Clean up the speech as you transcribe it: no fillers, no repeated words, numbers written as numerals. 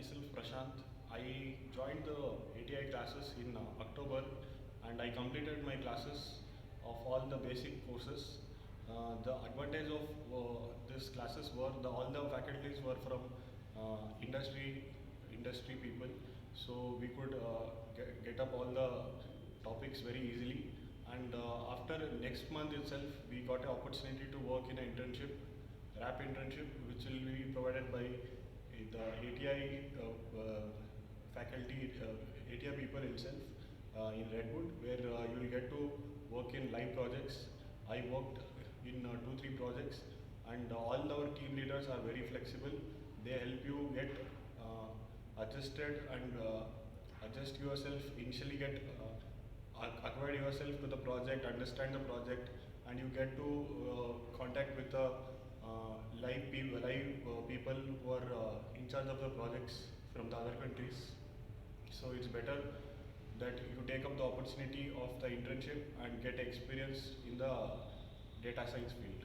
myself Prashant. I joined the ATI classes in October, and I completed my classes of all the basic courses. The advantage of these classes were all the faculties were from industry people, so we could get up all the topics very easily. And after next month itself, we got an opportunity to work in an internship, RAP internship, which will be provided by the ATI faculty, ATI people itself in Redwood, where you will get to work in live projects. I worked in 2-3 projects, and all our team leaders are very flexible. They help you get adjusted and adjust yourself. Initially, get acquire yourself to the project, understand the project, and you get to contact with the live people who are in charge of the projects from the other countries. So it's better that you take up the opportunity of the internship and get experience in the data science field.